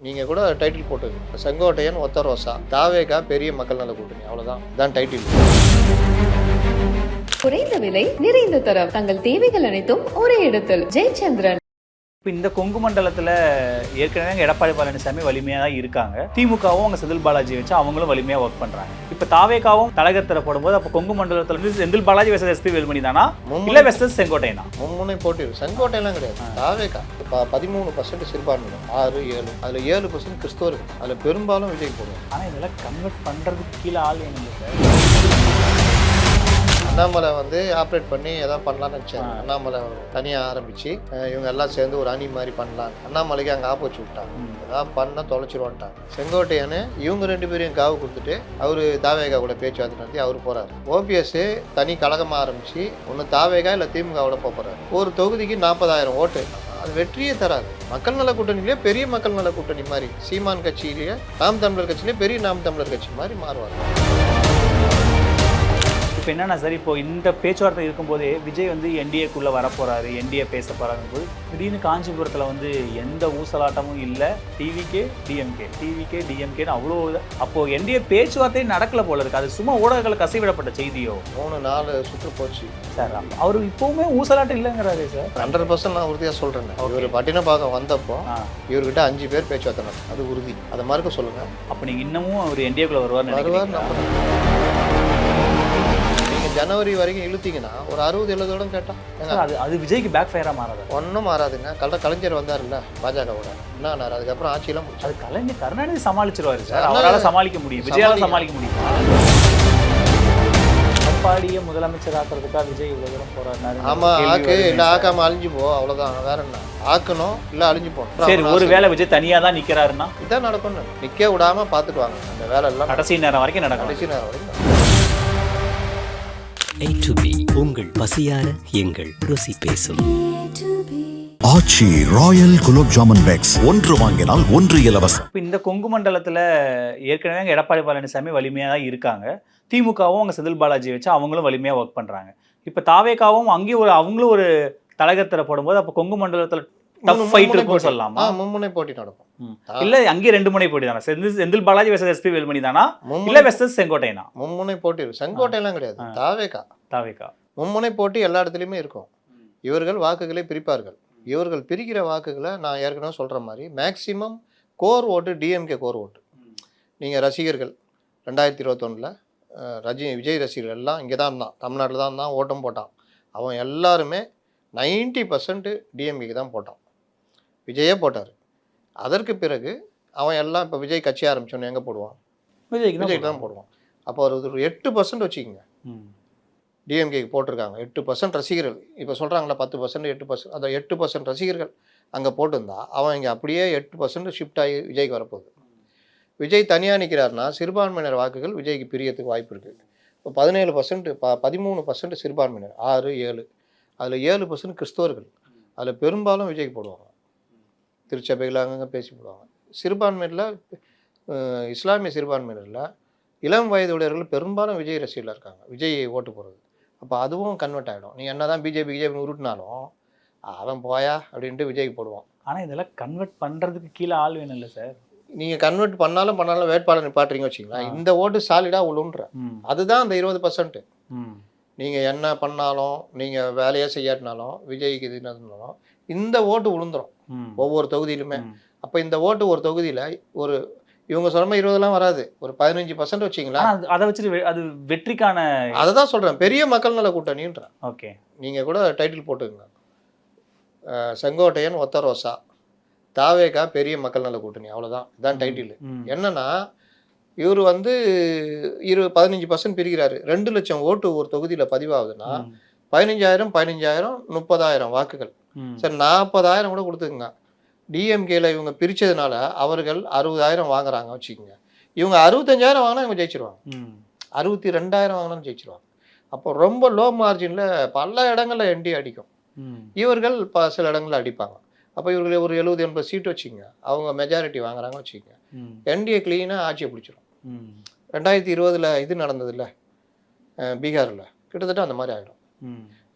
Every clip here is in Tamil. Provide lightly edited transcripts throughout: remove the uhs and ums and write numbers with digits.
நீங்கள் கூட டைட்டில் போட்டுங்க, செங்கோட்டையன் ஒத்த ரோசா, தாவேகா பெரிய மக்கள் நல கூட்டணி, அவ்வளோதான். இதான் டைட்டில். குறைந்த விலை நிறைந்த தரம், தங்கள் தேவைகள் அனைத்தும் ஒரே இடத்தில். ஜெயச்சந்திரன். இப்போ இந்த கொங்கு மண்டலத்தில் ஏற்கனவே எடப்பாடி பழனிசாமி வலிமையாக தான் இருக்காங்க. திமுகவும் அவங்க செந்தில் பாலாஜி வச்சு அவங்களும் வலிமையாக ஒர்க் பண்ணுறாங்க. இப்போ தாவேகாவும் தலைகத்தர போடும்போது அப்போ கொங்கு மண்டலத்தில் இருந்து செந்தில் பாலாஜி வெர்சஸ் எஸ்பி வேலுமணி தானா இல்லை வெர்சஸ் செங்கோட்டையனா? மும்முனை போட்டி. செங்கோட்டையெல்லாம் கிடையாது. தாவேகா இப்போ 13% சிறுபான்மையினர், 6-7, அதில் 7% கிறிஸ்தவர்கள், அதில் பெரும்பாலும் விஜய் போடுவாங்க. ஆனால் இதெல்லாம் கன்வெர்ட் பண்ணுறதுக்கு கீழே ஆள் வேணும் சார். அண்ணாமலை வந்து ஆப்ரேட் பண்ணி எதாவது பண்ணலான்னு நினச்சாங்க. அண்ணாமலை தனியாக ஆரம்பித்து இவங்க எல்லாம் சேர்ந்து ஒரு அணி மாதிரி பண்ணலாம். அண்ணாமலைக்கு அங்கே ஆப்பு வச்சு விட்டாங்க. ஏதாவது பண்ணால் தொலைச்சிருவான்ட்டாங்க. செங்கோட்டையனு இவங்க 2 பேரையும் காவு கொடுத்துட்டு அவர் தாவேகா கூட பேச்சுவார்த்தை நடத்தி அவர் போகிறார். ஓபிஎஸ் தனி கழகமாக ஆரம்பித்து ஒன்று தாவேகா இல்லை திமுகவோட போகிறார். ஒரு தொகுதிக்கு 40,000 ஓட்டு. அது வெற்றியே தராது. மக்கள் நல கூட்டணியிலே பெரிய மக்கள் நல கூட்டணி மாதிரி, சீமான் கட்சியிலேயே நாம் தமிழர் கட்சியிலே பெரிய நாம் தமிழர் கட்சி மாதிரி மாறுவாங்க. இப்போ என்னன்னா சார், இப்போ இந்த பேச்சுவார்த்தை இருக்கும்போதே விஜய் வந்து என்டிஏக்குள்ளே வரப்போகிறாரு, என்டிஏ பேச போகிறாங்க போது திடீர்னு காஞ்சிபுரத்தில் வந்து எந்த ஊசலாட்டமும் இல்லை, டிவிகே டிஎம்கேன்னு அவ்வளோ. அப்போது என்டிஏ பேச்சுவார்த்தையும் நடக்கல போல இருக்குது. அது சும்மா ஊடகங்கள் கசிவிடப்பட்ட செய்தியோ? 3-4 சுற்று போச்சு சார். அவர் இப்போவுமே ஊசலாட்டம் இல்லைங்கிறாரு சார். 100% நான் உறுதியாக சொல்கிறேன். இவர் பட்டினப்பாக்கம் வந்தப்போ இவர்கிட்ட 5 பேர் பேச்சுவார்த்தை நடக்கும். அது உறுதி. அதை மறுக்க சொல்லுங்கள். அப்போ நீங்கள் இன்னமும் அவர் என்டிஏக்குள்ளே வருவார். ஜனவரி வரைக்கும் இழுத்தீங்கன்னா ஒரு 60-70 இடம் கேட்டான். அது விஜய்க்கு பேக் ஃபயராக மாறாது? ஒன்றும் மாறாதுங்க. கலைஞர் வந்தார்ல பாஜகவோட, என்ன அதுக்கப்புறம் ஆட்சியெல்லாம் முடிச்சு. அது கலைஞர் கருணாநிதி சமாளிச்சிருவாரு சார். அவரால் சமாளிக்க முடியும், விஜயால சமாளிக்க முடியும். எடப்பாடியை முதலமைச்சர் ஆக்குறதுக்காக விஜய் இவ்வளோ தூரம் போறாரு. ஆமாம், ஆக்கு இல்லை ஆக்காம அழிஞ்சு போ, அவ்வளோதான். வேற என்ன, ஆக்கணும் இல்லை அழிஞ்சு போகணும். சரி, ஒரு வேளை விஜய் தனியாக தான் நிற்கிறாருன்னா இதான் நடக்கணும். நிற்க விடாமல் பார்த்துட்டு வாங்க. அந்த வேலை எல்லாம் கடைசி நேரம் வரைக்கும் நடக்கும். கடைசி நேரம் வரைக்கும். A to B, உங்கள் பசியார எங்கள் ருசி பேசும். ஆச்சி ராயல் குலோப் ஜாமுன் பேக்ஸ், 1 வாங்கினால் 1 இலவசம். இப்போ இந்த கொங்கு மண்டலத்தில் ஏற்கனவே எடப்பாடி பழனிசாமி வலிமையாக தான் இருக்காங்க. திமுகவும் அவங்க செந்தில் பாலாஜி வச்சு அவங்களும் வலிமையாக ஒர்க் பண்ணுறாங்க. இப்போ தாவேகாவும் அங்கேயும் அவங்களும் ஒரு தலைகத்தர போடும்போது அப்போ கொங்கு மண்டலத்தில் ஃபைட் இருக்கும்னு சொல்லலாமா? மும்முனை போட்டி நடக்கும். இல்ல அங்கேயே 2 முனை போட்டி தானா? செந்தில் பாலாஜி வெர்சஸ் எஸ்பி வேலுமணி தானா இல்ல வெர்சஸ் செங்கோட்டையனா? மும்முனை போட்டி. செங்கோட்டையெல்லாம் கிடையாது. தாவேகா மும்முனை போட்டி எல்லா இடத்துலையுமே இருக்கும். இவர்கள் வாக்குகளை பிரிப்பார்கள். இவர்கள் பிரிக்கிற வாக்குகளை நான் ஏற்கனவே சொல்கிற மாதிரி மேக்சிமம் கோர் ஓட்டு டிஎம்கே கோர் ஓட்டு. நீங்கள் ரசிகர்கள் 2021 விஜய் ரசிகர்கள் எல்லாம் இங்கே தான் இருந்தான், தமிழ்நாட்டில் தான் இருந்தான், ஓட்டம் போட்டான். அவன் எல்லாருமே 90% டிஎம்கேக்கு தான் போட்டான். விஜயே போட்டார். அதற்கு பிறகு அவன் எல்லாம் இப்போ விஜய் கட்சி ஆரம்பிச்சோன்னு எங்கே போடுவான்? விஜய்க்கு தான் போடுவான். அப்போ ஒரு 8% வச்சுக்கோங்க. டிஎம்கேக்கு போட்டிருக்காங்க 8% ரசிகர்கள். இப்போ சொல்கிறாங்களா 10%, 8%, அந்த 8% ரசிகர்கள் அங்கே போட்டிருந்தா அவன் இங்கே அப்படியே 8% ஷிஃப்ட் ஆகி விஜய்க்கு வரப்போகுது. விஜய் தனியாக நிற்கிறாருன்னா சிறுபான்மையினர் வாக்குகள் விஜய்க்கு பிரியத்துக்கு வாய்ப்பு இருக்குது. இப்போ 17%, 13% சிறுபான்மையினர், 6-7, அதில் 7% கிறிஸ்தவர்கள், அதில் பெரும்பாலும் விஜய்க்கு போடுவாங்க. திருச்சபைகள் அங்கங்கே பேசி போடுவாங்க. சிறுபான்மையில் இஸ்லாமிய சிறுபான்மையினரில் இளம் வயதுடையவர்கள் பெரும்பாலும் விஜய் ரசிகர்கள் இருக்காங்க, விஜய் ஓட்டு போடுறது. அப்போ அதுவும் கன்வெர்ட் ஆகிடும். நீ என்ன தான் பிஜேபி உருட்டினாலும் அவன் போயா அப்படின்ட்டு விஜய்க்கு போடுவான். ஆனால் இதெல்லாம் கன்வெர்ட் பண்ணுறதுக்கு கீழே ஆள் வேணும் இல்லை சார்? நீங்கள் கன்வெர்ட் பண்ணாலும் வேட்பாளர் நிப்பாட்டுறீங்க வச்சிங்களா, இந்த ஓட்டு சாலிடாக உளுன்ற. அதுதான் அந்த 20%. நீங்கள் என்ன பண்ணாலும், நீங்கள் வேலையே செய்யாட்டினாலும், விஜய்க்கு இது என்னதுனாலும் இந்த ஓட்டு உளுந்துரும் ஒவ்வொரு தொகுதியிலுமே. அப்போ இந்த ஓட்டு ஒரு தொகுதியில் ஒரு இவங்க சொல்கிற 20 வராது, ஒரு 15% வச்சிங்களா. அதை வச்சுட்டு அது வெற்றிக்கான அதை தான் சொல்கிறேன், பெரிய மக்கள் நல கூட்டணின்ற. ஓகே, நீங்கள் கூட டைட்டில் போட்டுக்கங்க, செங்கோட்டையன் ஒத்த ரோசா, தாவேகா பெரிய மக்கள் நல கூட்டணி, அவ்வளோதான். இதான் டைட்டில். என்னன்னா இவர் வந்து 15% பிரிக்கிறாரு. 2 லட்சம் ஓட்டு ஒரு தொகுதியில் பதிவாகுதுன்னா 15,000 30,000 வாக்குகள். சரி, 40,000 கூட கொடுத்துக்குங்க. டிஎம்கேல இவங்க பிரித்ததுனால அவர்கள் 60,000 வாங்குறாங்க வச்சுக்கோங்க. இவங்க 65,000 வாங்கினா இவங்க ஜெயிச்சிருவாங்க. 62,000 வாங்கினாலும் ஜெயிச்சிருவாங்க. அப்போ ரொம்ப லோ மார்ஜினில் பல இடங்களில் என்டி அடிக்கும். இவர்கள் சில இடங்களில் அடிப்பாங்க. அப்போ இவர்கள் ஒரு 70-80 சீட்டு வச்சுக்கோங்க, அவங்க மெஜாரிட்டி வாங்குறாங்க வச்சுக்கோங்க. என்டிஏ கிளீனாக ஆட்சியை பிடிச்சிடும். 2020 இது நடந்ததில்ல பீகாரில், கிட்டத்தட்ட அந்த மாதிரி ஆகிடும்.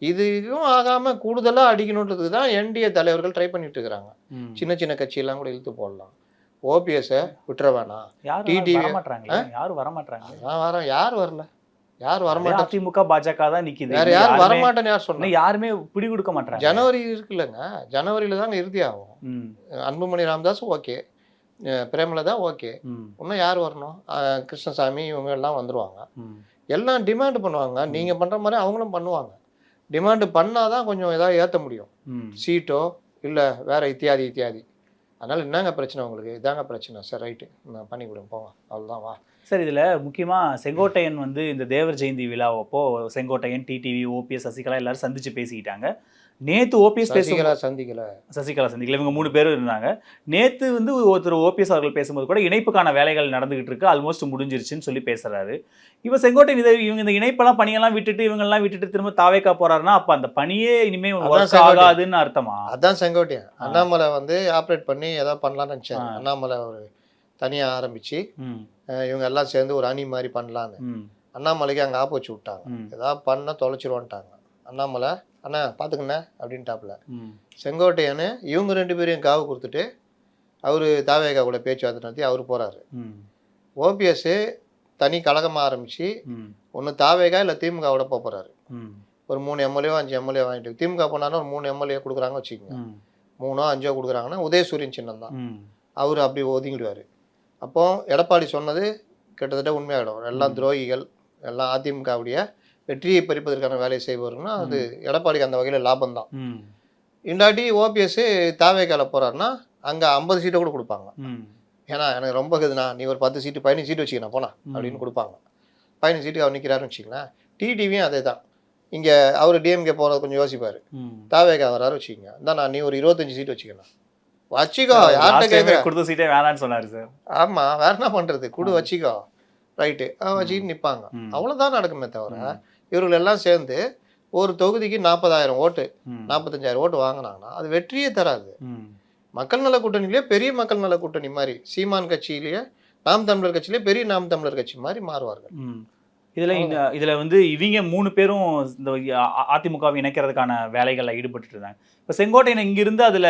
இதுவும் ஆகாமல் கூடுதலாக அடிக்கணுன்றதுக்கு தான் என்டிஏ தலைவர்கள் ட்ரை பண்ணிட்டு இருக்கிறாங்க. சின்ன சின்ன கட்சியெல்லாம் கூட இழுத்து போடலாம். ஓபிஎஸ்ஸை விட்டுற வேணாம். யாரும் TTV வரமாட்டாங்களே, யாரும் வரமாட்டாங்க. அதான் வரேன், யார் வரல, யார் வரமாட்டேன், அதிமுக பாஜக தான் நிக்குது. வேற யாரும் வரமாட்டேன்னு யார் சொன்னா? யாருமே பிடி கொடுக்க மாட்டாங்க. ஜனவரி இருக்குல்லங்க, ஜனவரியில தாங்க இறுதி ஆகும். அன்புமணி ராமதாஸ் ஓகே, பிரேமலதா ஓகே, இன்னும் யார் வரணும்? கிருஷ்ணசாமி இவங்க எல்லாம் வந்துருவாங்க. எல்லாம் டிமாண்ட் பண்ணுவாங்க. நீங்க பண்ற மாதிரி அவங்களும் பண்ணுவாங்க. டிமாண்ட் பண்ணாதான் கொஞ்சம் ஏதாவது ஏற்ற முடியும், சீட்டோ இல்லை வேற இத்தியாதி. அதனால என்னங்க பிரச்சனை உங்களுக்கு? இதாங்க பிரச்சனை. சரி ரைட்டு, நான் பண்ணி கொடுங்க போங்க, அவ்வளோதான் வா. சார், இதில் முக்கியமாக செங்கோட்டையன் வந்து இந்த தேவர் ஜெயந்தி விழாவப்போ செங்கோட்டையன், டிடிவி, ஓபிஎஸ், சசிகலா எல்லாரும் சந்திச்சு பேசிக்கிட்டாங்க. நேற்று ஓபிஎஸ் சசிகலா சந்திக்கல இவங்க 3 பேரும் இருந்தாங்க. நேற்று வந்து ஒருத்தர் ஓபிஎஸ் அவர்கள் பேசும்போது கூட இணைப்புக்கான வேலைகள் நடந்துகிட்டு இருக்கு, ஆல்மோஸ்ட் முடிஞ்சிருச்சுன்னு சொல்லி பேசுறாரு. இவ செங்கோட்டையன் இவங்க இந்த இணைப்பெல்லாம் பணியெல்லாம் விட்டுட்டு இவங்கெல்லாம் விட்டுட்டு திரும்ப தாவேக்கா போறாருன்னா அப்ப அந்த பணியே இனிமே ஒர்க் ஆகாதுன்னு அர்த்தமா? அதான் செங்கோட்டையன். அண்ணாமலை வந்து ஆப்ரேட் பண்ணி ஏதாவது பண்ணலாம்னு நினைச்சாங்க. அண்ணாமலை ஒரு தனியா ஆரம்பிச்சு இவங்க எல்லாம் சேர்ந்து ஒரு அணி மாதிரி பண்ணலான்னு. அண்ணாமலைக்கு அங்கே ஆப்பு வச்சு விட்டாங்க. ஏதாவது பண்ண தொலைச்சிருவான்ட்டாங்க. அண்ணாமலை அண்ணா பார்த்துக்கண்ணே அப்படின்ட்டாப்புல. செங்கோட்டையன்னு இவங்க 2 பேரையும் காவு கொடுத்துட்டு அவர் தாவேகா கூட பேச்சுவார்த்தை நடத்தி அவர் போகிறாரு. ஓபிஎஸ் தனி கழகமாக ஆரம்பித்து ஒன்று தாவேகா இல்லை திமுகவோட போகிறாரு. ஒரு 3 எம்எல்ஏ 5 எம்எல்ஏ வாங்கிட்டு திமுக போனாலும் ஒரு 3 எம்எல்ஏ கொடுக்குறாங்க வச்சுக்கோங்க. 3 5 கொடுக்குறாங்கன்னா உதயசூரியன் சின்னம் தான், அவர் அப்படி ஒதுங்கிடுவார். அப்போ எடப்பாடி சொன்னது கிட்டத்தட்ட உண்மையாகிடும். எல்லாம் துரோகிகள், எல்லாம் அதிமுகவுடைய வெற்றியை பறிப்பதற்கான வேலையை செய்வாருன்னா அது எடப்பாடிக்கு அந்த வகையில் லாபம் தான். இல்லாட்டி ஓபிஎஸ் தாவேக்கால போறாருன்னா அங்கே 50 சீட்டை கூட கொடுப்பாங்க. ஏன்னா எனக்கு ரொம்ப இருக்குதுண்ணா, நீ ஒரு 10 சீட்டு 15 சீட்டு வச்சுக்கணும் போனா அப்படின்னு கொடுப்பாங்க. 15 சீட்டுக்கு அவர் நிற்கிறாருன்னு வச்சுக்கலாம். டிடிவியும் அதே தான். இங்கே அவர் டிஎம்கே போகிறது கொஞ்சம் யோசிப்பார். தாவேக்கா வராரு வச்சுக்கோங்க, இதான் நான் நீ ஒரு 25 சீட்டு வச்சுக்கணும் வச்சுக்கோ, யார்கிட்ட கேட்குற கொடுத்த சீட்டே வேணான்னு சொன்னாரு சார். ஆமாம், வேற என்ன பண்ணுறது, குடு வச்சுக்கோ ரைட்டு வச்சுக்கிட்டு நிற்பாங்க. அவ்வளோதான் நடக்குமே தவிர இவர்கள் எல்லாம் சேர்ந்து ஒரு தொகுதிக்கு 40,000 ஓட்டு 45,000 ஓட்டு வாங்கினாங்கன்னா அது வெற்றியே தராது. மக்கள் நல கூட்டணியிலேயே பெரிய மக்கள் நல கூட்டணி மாதிரி, சீமான் கட்சியிலேயே நாம் தமிழர் கட்சியிலேயே பெரிய நாம் தமிழர் கட்சி மாதிரி மாறுவார்கள். இதுல வந்து இவங்க 3 பேரும் இந்த அதிமுகவை இணைக்கிறதுக்கான வேலைகளில் ஈடுபட்டு இருந்தாங்க. இப்போ செங்கோட்டையன் இங்கிருந்து அதுல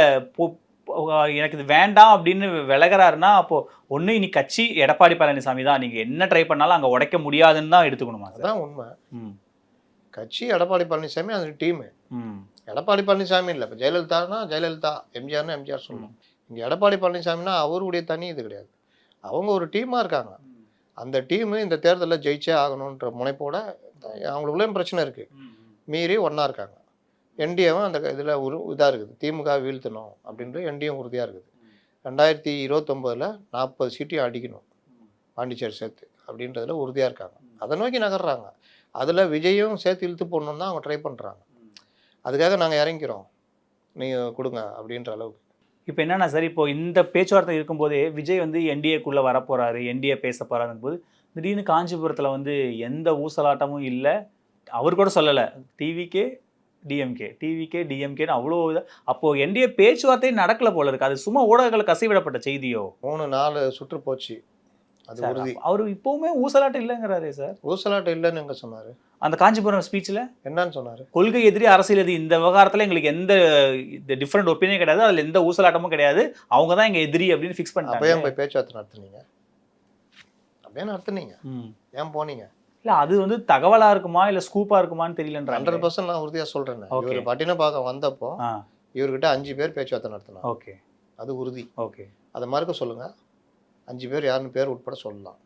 எனக்கு இது வேண்டாம் அப்படின்னு விலகிறாருன்னா அப்போ ஒன்று இனி கட்சி எடப்பாடி பழனிசாமி தான், நீங்க என்ன ட்ரை பண்ணாலும் அங்கே உடைக்க முடியாதுன்னு தான் எடுத்துக்கணுமா? அதுதான் உண்மை. கட்சி எடப்பாடி பழனிசாமி, அது டீமு. எடப்பாடி பழனிசாமி இல்லை, இப்போ ஜெயலலிதானா ஜெயலலிதா, எம்ஜிஆர்னா எம்ஜிஆர் சொல்லணும். இங்கே எடப்பாடி பழனிசாமினா அவருடைய தனி இது கிடையாது. அவங்க ஒரு டீமாக இருக்காங்க. அந்த டீமு இந்த தேர்தலில் ஜெயிச்சே ஆகணுன்ற முனைப்போட அவங்களுக்குள்ளேயும் பிரச்சனை இருக்குது, மீறி ஒன்றா இருக்காங்க. என்டிஏவும் அந்த இதில் ஒரு இதாக இருக்குது, திமுக வீழ்த்தணும் அப்படின்ற என்டிஏவும் உறுதியாக இருக்குது. 2029 40 சீட்டையும் அடிக்கணும் பாண்டிச்சேரி சேர்த்து அப்படின்றதுல உறுதியாக இருக்காங்க. அதை நோக்கி நகர்றாங்க. அதில் விஜயும் சேர்த்து இழுத்து போடணுன்னு தான் அவங்க ட்ரை பண்ணுறாங்க. அதுக்காக நாங்கள் இறங்கிறோம், நீங்கள் கொடுங்க அப்படின்ற அளவுக்கு. இப்போ என்னன்னா சார், இப்போ இந்த பேச்சுவார்த்தை இருக்கும்போதே விஜய் வந்து என்டிஏக்குள்ளே வரப்போகிறாரு, என்டிஏ பேச போகிறாருங்கும் போது திடீர்னு காஞ்சிபுரத்தில் வந்து எந்த ஊசலாட்டமும் இல்லை, அவர் கூட சொல்லலை டிவிக்கே டிஎம்கேன்னு அவ்வளோ அப்போது என்டிஏ பேச்சுவார்த்தை நடக்கல போல இருக்கு. அது சும்மா ஊடகங்கள் கசிவிடப்பட்ட செய்தியோ? 3-4 சுற்று போச்சு, அது உறுதி. அவர் இப்போவுமே ஊசலாட்டம் இல்லைங்கிறாரே சார். ஊசலாட்டம் இல்லைன்னு எங்க சொன்னார்? அந்த காஞ்சிபுரம் ஸ்பீச்சில் என்னன்னு சொன்னார்? கொள்கை எதிரி, அரசியல் எதிரி, இந்த விவகாரத்தில் எங்களுக்கு எந்த டிஃப்ரெண்ட் ஒப்பீனியன் கிடையாது, அதில் எந்த ஊசலாட்டமும் கிடையாது, அவங்க தான் எங்கள் எதிரி அப்படின்னு ஃபிக்ஸ் பண்ணிட்டாங்க. அப்போ ஏன் போய் பேச்சுவார்த்தை நடத்துனீங்க? அப்படியே நடத்துனீங்க, ஏன் போனீங்க? இல்லை அது வந்து தகவலாக இருக்குமா இல்லை ஸ்கூப்பாக இருக்குமான்னு தெரியலன்ற. 100% நான் உறுதியாக சொல்கிறேன். இவர் பட்டினப்பாக்கம் வந்தப்போ இவர்கிட்ட 5 பேர் பேச்சுவார்த்தை நடத்தினாங்க. ஓகே, அது உறுதி. ஓகே, அதை மாதிரி சொல்லுங்க. 5 பேர் யாருன்னு பேர் உட்பட சொல்லலாம்.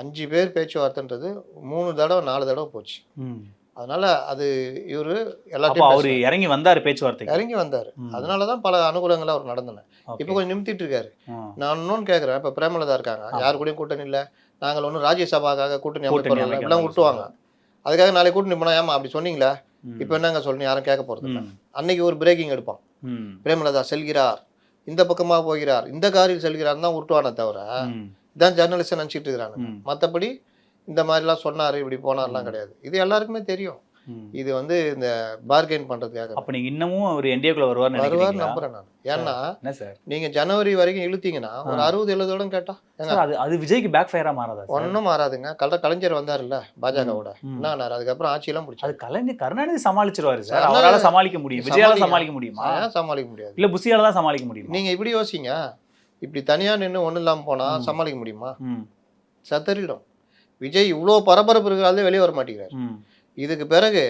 5 பேர் பேச்சுவார்த்தைன்றது 3 தடவை 4 தடவை போச்சு. அதனால அது இவரு எல்லாத்தையும் அவர் இறங்கி வந்தார், பேச்சுவார்த்தை இறங்கி வந்தார். அதனாலதான் பல அனுகூலங்கள் அவர் நடந்தன. இப்போ கொஞ்சம் நிமித்திட்டு இருக்காரு. நான் இன்னொன்னு கேட்குறேன், இப்போ பிரேமலதா இருக்காங்க, யாரு கூடயும் கூட்டணி இல்லை, நாங்கள் ஒன்றும் ராஜ்யசபாக்காக கூட்டணி அமைப்பு எல்லாம் விட்டுவாங்க. அதுக்காக நாளைக்கு கூட்டணி போனா ஏமா அப்படி சொன்னீங்களா, இப்போ என்னங்க சொல்லணும், யாரும் கேட்க போறது இல்லை. அன்னைக்கு ஒரு பிரேக்கிங் எடுப்பான், பிரேமலதா செல்கிறார், இந்த பக்கமாக போகிறார், இந்த காரில் செல்கிறார் தான் உருட்டுவானே தவிர இதான் ஜெர்னலிஸ்ட் நினச்சிட்டு இருக்கிறாங்க. மற்றபடி இந்த மாதிரிலாம் சொன்னார் இப்படி போனார்லாம் கிடையாது. இது எல்லாருக்குமே தெரியும். இது வந்து இந்த பார்கெயின் பண்றதுக்காக. அப்ப நீங்க இன்னமும் ஒரு என்டிஏக்குள்ள வருவார் நம்புறேன் நான். ஏன்னா நீங்க ஜனவரி வரைக்கும் இழுத்தீங்கன்னா ஒரு 60-70 கேட்டா அது விஜய்க்கு பேக் ஃபயரா மாறாதா? ஒன்னும் மாறாதுங்க. கலைஞர் வந்தாருல்ல பாஜகவோட, என்ன அதுக்கப்புறம் ஆட்சியெல்லாம் பிடிச்சி அது கலைஞர் கருணாநிதி சமாளிச்சிருவாரு சார். அவரால சமாளிக்க முடியும், விஜயால சமாளிக்க முடியுமா? சமாளிக்க முடியாது. இல்ல புசியால தான் சமாளிக்க முடியும். நீங்க இப்படி யோசிங்க, இப்படி தனியாக நின்று ஒன்றும் இல்லாமல் போனால் ம். சமாளிக்க முடியுமா? ம். சத்தரிடும். விஜய் இவ்வளோ பரபரப்பு இருக்கிறாலே வெளியே வர மாட்டேங்கிறார். ம். இதுக்கு பிறகு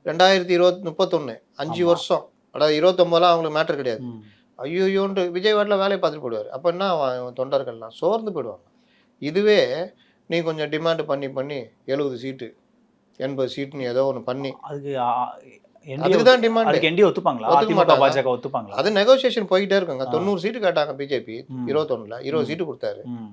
2031 5 ஆமா. வருஷம், அதாவது 29லாம் அவங்களுக்கு மேட்டர் கிடையாது. ம். ஐயோயோன்ட்டு விஜய் வாட்டில் வேலையை பார்த்துட்டு போயிடுவார். அப்போ என்ன அவன் தொண்டர்கள்லாம் சோர்ந்து போயிடுவாங்க. இதுவே நீ கொஞ்சம் டிமாண்ட் பண்ணி 70 சீட்டு 80 சீட்டுன்னு ஏதோ ஒன்று பண்ணி அதுக்கு அதுக்கு தான் டிமாண்ட். அதுக்கு என்டிஏ ஒத்துப்பாங்களா? ஒத்துக்க அதிமுக மாட்டாங்க. பாஜக ஒத்துப்பாங்களா? அது நெகோசியேஷன் போயிட்டே இருக்குங்க. ஆ. 90 சீட்டு கேட்டாங்க பிஜேபி ம். 21ல் 20 சீட்டு கொடுத்தாரு. ம்.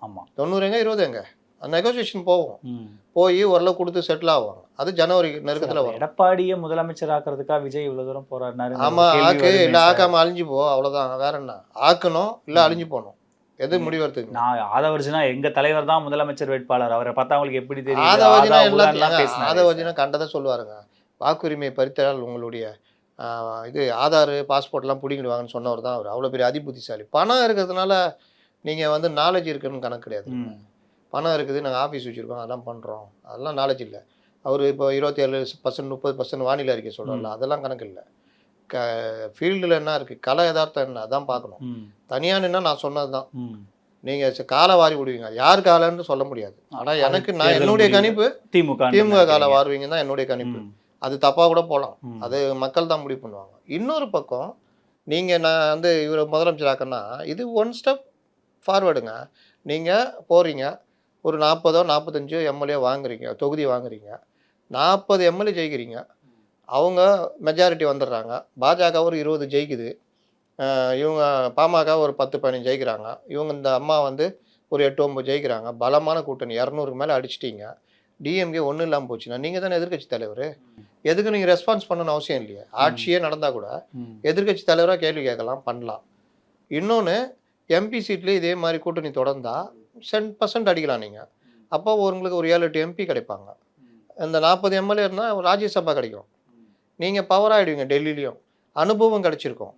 ஆமா. 90 எங்க 20 எங்க? அந்த நெகோசியேஷன் போகும். ம். போய் ஓரளவு கொடுத்து செட்டில் ஆவாங்க. அது ஜனவரி நெருக்கத்தில் அப்ப வரும். எடப்பாடியை முதலமைச்சர் ஆக்குறதுக்காக விஜய் இவ்வளவு தூரம் போராடினாரு. ஆமா, ஆக்கு இல்லை ஆக்காம அழிஞ்சு போ, அவ்வளோதான். வேற என்ன? ஆக்கணும் இல்லை அழிஞ்சு போகணும். எது முடிவெடுத்துங்க. நான் ஆதவர்ஜுனா எங்க தலைவர் தான் முதலமைச்சர் வேட்பாளர், அவரை பார்த்தா அவங்களுக்கு எப்படி தெரியும்? ஆதவஜினா எல்லாத்தையும் ஆதவஜினா கண்டதை சொல்லுவாருங்க. வாக்குரிமை பறித்தால் உங்களுடைய இது ஆதார் பாஸ்போர்ட்லாம் பிடிங்கிடுவாங்கன்னு சொன்னவர் தான் அவர். அவ்வளோ பெரிய அதிபுத்திசாலி. பணம் இருக்கிறதுனால நீங்கள் வந்து நாலேஜ் இருக்குன்னு கணக்கு கிடையாது. பணம் இருக்குது, நாங்கள் ஆஃபீஸ் வச்சுருக்கோம், அதெல்லாம் பண்ணுறோம், அதெல்லாம் நாலேஜ் இல்லை. அவர் இப்போ 27% 30% வானிலை அறிக்கை சொல்கிறார்ல, அதெல்லாம் கணக்கு இல்லை. ஃபீல்டில் என்ன இருக்குது, கலை யதார்த்தம் என்ன, அதான் பார்க்கணும். தனியாக நின்னா நான் சொன்னது தான். நீங்கள் காலை வாரி விடுவீங்க, யார் காலைன்னு சொல்ல முடியாது. ஆனால் எனக்கு நான் என்னுடைய கணிப்பு திமுக காலை வாருவீங்க தான் என்னுடைய கணிப்பு. அது தப்பாக கூட போகலாம், அது மக்கள் தான் முடிவு பண்ணுவாங்க. இன்னொரு பக்கம் நீங்கள் நான் வந்து இவரை முதலமைச்சர் ஆக்கன்னா இது ஒன் ஸ்டெப் ஃபார்வேர்டுங்க. நீங்கள் போகிறீங்க, ஒரு 40 45 எம்எல்ஏ வாங்குறீங்க, தொகுதி வாங்குறீங்க, 40 எம்எல்ஏ ஜெயிக்கிறீங்க, அவங்க மெஜாரிட்டி வந்துடுறாங்க. பாஜக ஒரு 20 ஜெயிக்குது, இவங்க பாமக ஒரு 10-15 ஜெயிக்கிறாங்க, இவங்க இந்த அம்மா வந்து ஒரு 8-9 ஜெயிக்கிறாங்க. பலமான கூட்டணி 200க்கு மேலே அடிச்சிட்டிங்க. டிஎம்கே ஒன்றும் இல்லாமல் போச்சுன்னா நீங்கள் தானே எதிர்கட்சி தலைவர். எதுக்கு நீங்கள் ரெஸ்பான்ஸ் பண்ணணும்னு அவசியம் இல்லையே. ஆட்சியே நடந்தால் கூட எதிர்கட்சி தலைவராக கேள்வி கேட்கலாம், பண்ணலாம். இன்னொன்று, எம்பி சீட்லேயே இதே மாதிரி கூட்டணி தொடர்ந்தா 10% அடிக்கலாம் நீங்கள். அப்போ உங்களுக்கு ஒரு 7-8 எம்பி கிடைப்பாங்க. இந்த 40 எம்எல்ஏ இருந்தால் ராஜ்யசபா கிடைக்கும். நீங்கள் பவர் ஆகிடுவீங்க. டெல்லியிலையும் அனுபவம் கிடைச்சிருக்கும்.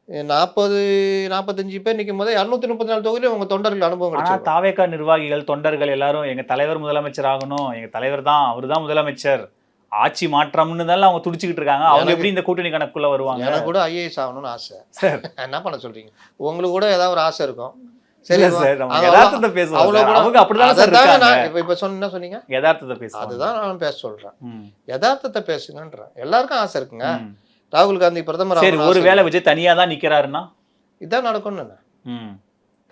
40-45 பேர் நிற்கும் போதே 234 தொகுதியிலும் உங்கள் தொண்டர்கள் அனுபவம் கிடைச்சிருக்கும். தாவேகா நிர்வாகிகள் தொண்டர்கள் எல்லாரும் எங்க தலைவர் முதலமைச்சர் ஆகணும், எங்க தலைவர் தான், அவர் தான் முதலமைச்சர், ஆட்சி மாற்றம்னு தான் அவங்க துடிச்சுக்கிட்டு இருக்காங்க. அவங்க எப்படி இந்த கூட்டணி கணக்குள்ள வருவாங்க? எனக்கு கூட ஐஏஎஸ் ஆகணும்னு ஆசை. சார் என்ன பண்ண சொல்றீங்க? உங்களுக்கு கூட ஏதாவது ஒரு ஆசை இருக்கும். சரி சார், நம்ம யதார்த்தத்தை பேசுவோம். அவங்க அப்படிதான் சார் இருக்காங்க. இப்ப என்ன சொன்னீங்க? யதார்த்தத்தை பேசுவோம். அதுதான் நான் பேச சொல்றேன். யதார்த்தத்தை பேசுங்கன்றேன். எல்லாருக்கும் ஆசை இருக்குங்க. ராகுல் காந்தி பிரதமர். சரி, ஒருவேளை விஜய் தனியா தான் நிக்கிறாருன்னா இதான் நடக்கும்னு.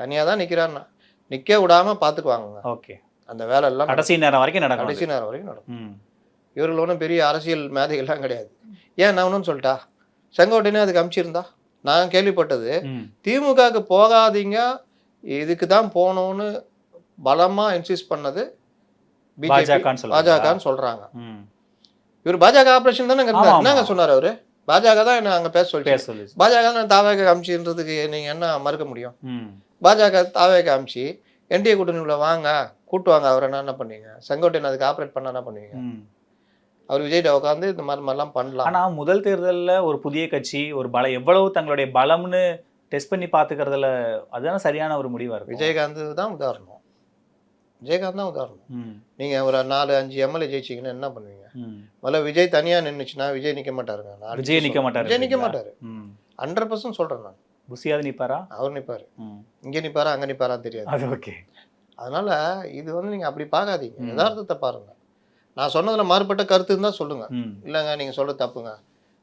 தனியா தான் நிக்கிறாருன்னா நிக்க விடாம பாத்துக்குவாங்க. ஓகே, அந்த வேலை எல்லாம் கடைசி நேரம் வரைக்கும் நடக்கும். கடைசி நேரம் வரைக்கும் நடக்கும். இவர்கள் ஒன்றும் பெரிய அரசியல் மேதைகள்லாம் கிடையாது. ஏன் நான் ஒன்றும் சொல்லிட்டா, செங்கோட்டையனே அதுக்கு அனுப்பிச்சிருந்தா? நான் கேள்விப்பட்டது திமுகவுக்கு போகாதீங்க, இதுக்கு தான் போகணும்னு பலமாக இன்சிஸ்ட் பண்ணது பாஜகன்னு சொல்கிறாங்க. இவர் பாஜக ஆப்ரேஷன் தானே என்னங்க சொன்னார் அவரு? பாஜக தான் என்ன அங்கே பேச சொல்லி பாஜக தான் தாவேக அமிச்சுன்றதுக்கு நீங்கள் என்ன மறுக்க முடியும்? பாஜக தாவேக அமிச்சு என்டிஏ கூட்டணிக்குள்ள வாங்க, கூட்டுவாங்க. அவர் என்ன பண்ணுவீங்க? செங்கோட்டையன் அதுக்கு ஆப்ரேட் பண்ண என்ன பண்ணுவீங்க? அவர் விஜய்கிட்ட உட்காந்து இந்த மாதிரிலாம் பண்ணலாம். ஆனால் முதல் தேர்தலில் ஒரு புதிய கட்சி ஒரு எவ்வளவு தங்களுடைய பலம்னு டெஸ்ட் பண்ணி பார்த்துக்கிறதுல அதுதான் சரியான ஒரு முடிவாக இருக்கும். விஜயகாந்த் தான் உதாரணம். விஜயகாந்த் தான் உதாரணம். நீங்கள் ஒரு 4-5 எம்எல்ஏ ஜெயிச்சிங்கன்னா என்ன பண்ணுவீங்க? முதல்ல விஜய் தனியாக நின்றுச்சுன்னா விஜய் நிற்க மாட்டாருங்க. விஜய் நிற்க மாட்டார். விஜய் நிற்க மாட்டார். 100% சொல்கிறேன் நான். புசியாவது நிற்பாரா? அவர் நிற்பார். இங்கே நிற்பாரா அங்கே நிற்பாரா தெரியாது. அது ஓகே. அதனால் இது வந்து நீங்கள் அப்படி பார்க்காதீங்க, யதார்த்தத்தை பாருங்கள். நான் சொன்னதில் மாறுபட்ட கருத்து இருந்தால் சொல்லுங்கள். இல்லைங்க நீங்கள் சொல்கிறது தப்புங்க,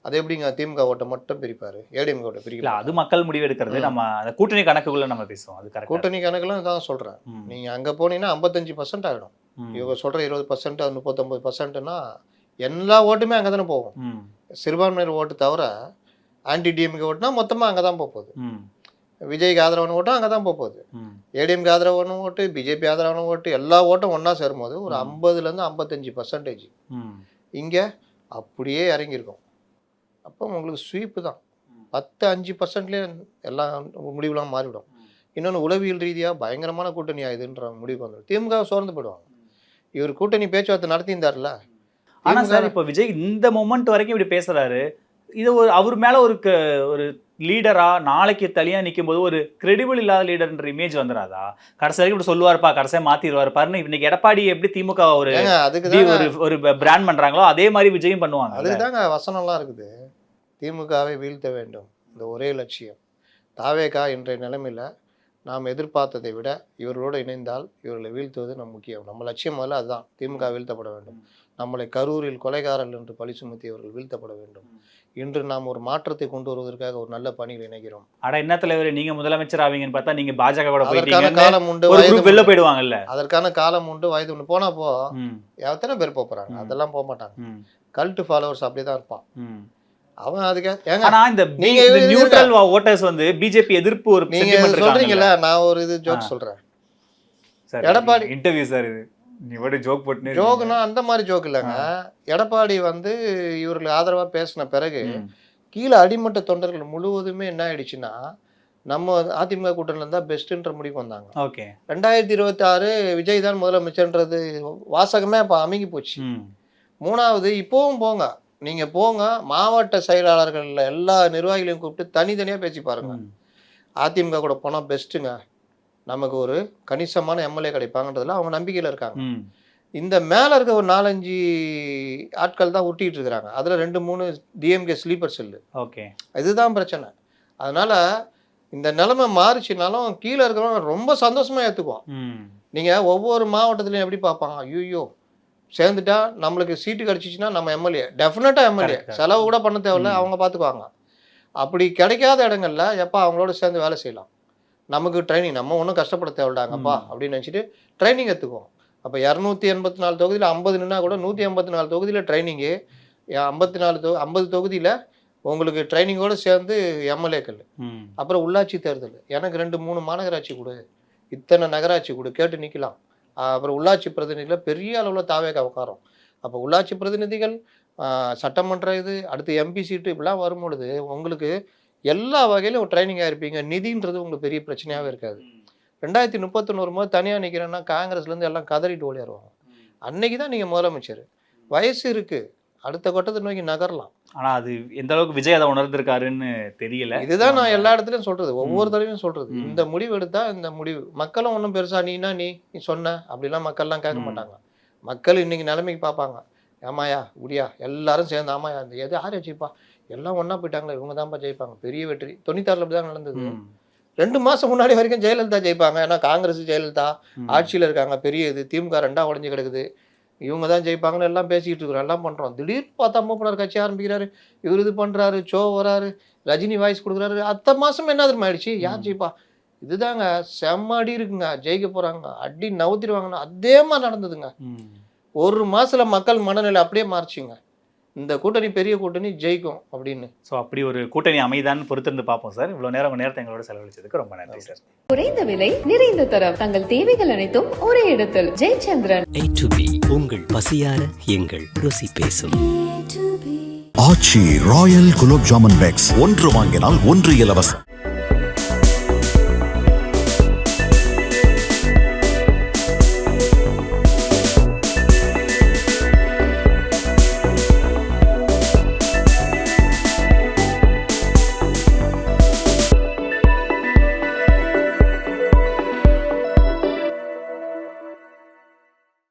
அது எப்படிங்க திமுக ஓட்டை மட்டும் பிரிப்பாரு, ஏடிஎம்கே ஓட்டை பிரிக்கல? அது மக்கள் முடிவு எடுக்கிறது. நம்ம அந்த கூட்டணி கணக்குக்குள்ள நம்ம பேசுவோம். அது கரெக்ட். கூட்டணி கணக்குலாம் தான் சொல்கிறேன். நீங்கள் அங்கே போனீங்கன்னா 55% ஆகிடும். இவங்க சொல்கிற 20%, அது 39%னா எல்லா ஓட்டுமே அங்கே தானே போகும். சிறுபான்மையினர் ஓட்டு தவிர ஆன்டி டிஎம்கே ஓட்டுனா மொத்தமாக அங்கே தான் போகுது. விஜய்க்கு ஆதரவான ஓட்டும் அங்கே தான் போகுது. ஏடிஎம்கே ஆதரவான ஓட்டு, பிஜேபி ஆதரவான ஓட்டு, எல்லா ஓட்டும் ஒன்றா சேரும்போது ஒரு 50% 55%. இங்கே அப்படியே இறங்கியிருக்கும். அப்போ உங்களுக்கு ஸ்வீப்பு தான். 10-5%லேயே எல்லா முடிவுலாம் மாறிவிடும். இன்னொன்று, உளவியல் ரீதியாக பயங்கரமான கூட்டணி ஆகுதுன்ற முடிவுக்கு வந்துடும். திமுக சோர்ந்து போயிடுவாங்க. இவர் கூட்டணி பேச்சுவார்த்தை நடத்தியிருந்தார்ல. ஆனால் சார், இப்போ விஜய் இந்த மொமெண்ட் வரைக்கும் இப்படி பேசுகிறாரு. இது ஒரு அவர் மேலே ஒரு லீடரா நாளைக்கு தனியாக நிற்கும் போது ஒரு கிரெடிபிள் இல்லாத லீடர்ன்ற இமேஜ் வந்துடாதா? கடைசி வரைக்கும் இப்படி சொல்லுவார்ப்பா, கடைசியாக மாற்றிடுவார்ப்பாருன்னு இன்னைக்கு எடப்பாடி எப்படி திமுக ஒரு பிராண்ட் பண்ணுறாங்களோ அதே மாதிரி விஜயம் பண்ணுவாங்க. அதுக்கு தாங்க வசனம்லாம் இருக்குது. திமுகவை வீழ்த்த வேண்டும், இந்த ஒரே லட்சியம். தாவேகா இன்றைய நிலைமையில் நாம் எதிர்பார்த்ததை விட இவர்களோடு இணைந்தால் இவர்களை வீழ்த்துவது நம் முக்கியம். நம்ம லட்சியம் முதல்ல அதுதான். திமுக வீழ்த்தப்பட வேண்டும். நம்மளை கரூரில் கொலைகாரர்கள் என்று பழி சுமத்தியவர்கள் வீழ்த்தப்பட வேண்டும். இன்று நாம் ஒரு மாற்றத்தை கொண்டு வருவதற்காக ஒரு நல்ல பணியில் இணைகிறோம். அட என்ன தலைவர், நீங்க முதலமைச்சர் ஆவீங்கன்னு பார்த்தா நீங்க பாஜக கூட அதற்கான போயிட்டீங்க. காலம் உண்டு, ஒரு வயது group வெளில போயிடுவாங்கல்ல. அதற்கான காலம் உண்டு, வயது உண்டு. போனா போ, ம், எத்தனை பேர் போறாங்க? ம். அதெல்லாம் போக மாட்டாங்க. ம், கல்ட் ஃபாலோவர்ஸ் அப்படிதான் இருப்பான் ம். அவன். அதுக்கு ஏங்க ஆனா இந்த நீங்க நியூட்ரல் ஓட்டர்ஸ் வந்து பிஜேபி எதிர்ப்பு ஒரு நீங்க sentiment சொல்றீங்கல்ல, இருக்காங்கல்ல. நான் ஒரு இது ஜோக் சொல்றேன். சார், எடப்பாடி இன்டர்வியூ சார் இது. நீ ஒரு ஜோக் போட்டுனே ஜோக்குனா அந்த மாதிரி ஜோக் இல்லைங்க. எடப்பாடி வந்து இவர்களுக்கு ஆதரவா பேசின பிறகு ம். கீழே அடிமட்ட தொண்டர்கள் முழுவதுமே என்ன ஆயிடுச்சுன்னா, நம்ம அதிமுக கூட்டணியில இருந்தா பெஸ்ட்ன்ற முடிவுக்கு வந்தாங்க. ஓகே. 2026 விஜய் தான் முதலமைச்சர்ன்றது வாசகமே அப்ப அமுங்கி போச்சு. ம். மூணாவது, இப்போவும் போங்க, நீங்க போங்க, மாவட்ட செயலாளர்கள் எல்லா நிர்வாகிகளையும் கூப்பிட்டு தனித்தனியா பேசி பாருங்க. ம். அதிமுக கூட போனா பெஸ்ட்டுங்க, நமக்கு ஒரு கணிசமான எம்எல்ஏ கிடைப்பாங்கன்றதுல அவங்க நம்பிக்கையில இருக்காங்க. ம். இந்த மேல இருக்க ஒரு 4-5 ஆட்கள் தான் உருட்டிட்டு இருக்கிறாங்க. அதுல 2-3 டிஎம்கே ஸ்லீப்பர் செல்லு. ஓகே. இதுதான் பிரச்சனை. அதனால இந்த நிலைமை மாறிச்சுனாலும் கீழே இருக்கிறவங்க ரொம்ப சந்தோஷமா ஏத்துக்குவோம். ம். நீங்க ஒவ்வொரு மாவட்டத்திலையும் எப்படி பார்ப்பாங்க, ஐயோ சேர்ந்துட்டா நம்மளுக்கு சீட்டு கிடைச்சிச்சுன்னா நம்ம எம்எல்ஏ, டெஃபினட்டா எம்எல்ஏ, Correct. செலவு கூட பண்ண தேவையில்ல, அவங்க பார்த்துக்குவாங்க. அப்படி கிடைக்காத இடங்கள்ல எப்போ அவங்களோட சேர்ந்து வேலை செய்யலாம், நமக்கு ட்ரைனிங், நம்ம ஒன்றும் கஷ்டப்பட தேவையில்டாங்கப்பா அப்படின்னு நினச்சிட்டு ட்ரைனிங் எடுத்துக்குவோம். அப்போ 284 தொகுதியில் 50 நின்னா கூட 184 தொகுதியில் ட்ரைனிங்கு, 50 தொகுதியில் உங்களுக்கு ட்ரைனிங்கோடு சேர்ந்து எம்எல்ஏக்கள். ம். அப்புறம் உள்ளாட்சி தேர்தல், எனக்கு 2-3 மாநகராட்சி கொடு, இத்தனை நகராட்சி கொடு, கேட்டு நிற்கலாம். அப்புறம் உள்ளாட்சி பிரதிநிதிகளை பெரிய அளவில் தாவேக உட்காரும். அப்போ உள்ளாட்சி பிரதிநிதிகள், சட்டமன்ற இது, அடுத்து எம்பி சீட்டு இப்படிலாம் வரும்பொழுது உங்களுக்கு எல்லா வகையிலும் ஒரு ட்ரைனிங் ஆகிருப்பீங்க. நிதின்றது உங்களுக்கு பெரிய பிரச்சனையாகவே இருக்காது. 2031 போது தனியாக நிற்கிறேன்னா காங்கிரஸ்லேருந்து எல்லாம் கதறிட்டு ஓடிடுவாங்க. அன்னைக்கு தான் நீங்கள் முதலமைச்சர். வயசு இருக்குது, அடுத்த கட்டத்தை நோக்கி நகரலாம். ஆனா அது எந்த அளவுக்கு விஜய் அதை உணர்ந்திருக்காருன்னு தெரியல. இதுதான் நான் எல்லா இடத்துலையும் சொல்றது, ஒவ்வொரு தடவையும் சொல்றது. இந்த முடிவு எடுத்தா இந்த முடிவு, மக்களும் ஒன்றும் பெருசா நீ சொன்ன அப்படிலாம் மக்கள்லாம் கேட்க மாட்டாங்க. மக்கள் இன்னைக்கு நிலைமைக்கு பார்ப்பாங்க, ஆமாயா உடியா எல்லாரும் சேர்ந்து, ஆமாயா இந்த எது யார் ஜெயிப்பா, எல்லாம் ஒன்றா போயிட்டாங்களே, இவங்க தான்ப்பா ஜெயிப்பாங்க, பெரிய வெற்றி. 96 அப்படி தான் நடந்தது. 2 மாசம் முன்னாடி வரைக்கும் ஜெயலலிதா ஜெயிப்பாங்க. ஏன்னா காங்கிரஸ் ஜெயலலிதா ஆட்சியில் இருக்காங்க, பெரிய இது. திமுக 2ஆ உடஞ்சி கிடக்குது, இவங்க தான் ஜெயிப்பாங்கன்னு எல்லாம் பேசிக்கிட்டு இருக்கிறோம், எல்லாம் பண்ணுறோம். திடீர்னு பார்த்தா மூப்பனார் கட்சி ஆரம்பிக்கிறாரு, இவர் இது பண்ணுறாரு, ஷோ வராரு, ரஜினி வாய்ஸ் கொடுக்குறாரு. அடுத்த மாதம் என்ன தெரியுமா ஆயிடுச்சு, யார் ஜெயிப்பா, இதுதாங்க செம்ம அடி இருக்குங்க, ஜெயிக்க போகிறாங்க, அடி நவுத்திடுவாங்கன்னு அதே மாதிரி நடந்ததுங்க. 1 மாதத்தில் மக்கள் மனநிலை அப்படியே மாறிச்சுங்க. இந்த கூட்டணி பெரிய கூட்டணி ஜெயிக்கும் அப்படின்னு. ஸோ அப்படி ஒரு கூட்டணி அமைதான்னு பொறுத்திருந்து பார்ப்போம் சார். இவ்வளோ நேரம் உங்கள் நேரத்தை எங்களோட செலவழிச்சதுக்கு ரொம்ப நன்றி சார். குறைந்த விலை, நிறைந்த தரம், தங்கள் தேவைகள் அனைத்தும் ஒரே இடத்தில். ஜெயச்சந்திரன். A to B உங்கள் பசியார எங்கள் ருசி பேசும். ஆச்சி ராயல் குலோப் ஜாமுன் பேக்ஸ், 1 வாங்கினால் 1 இலவசம்.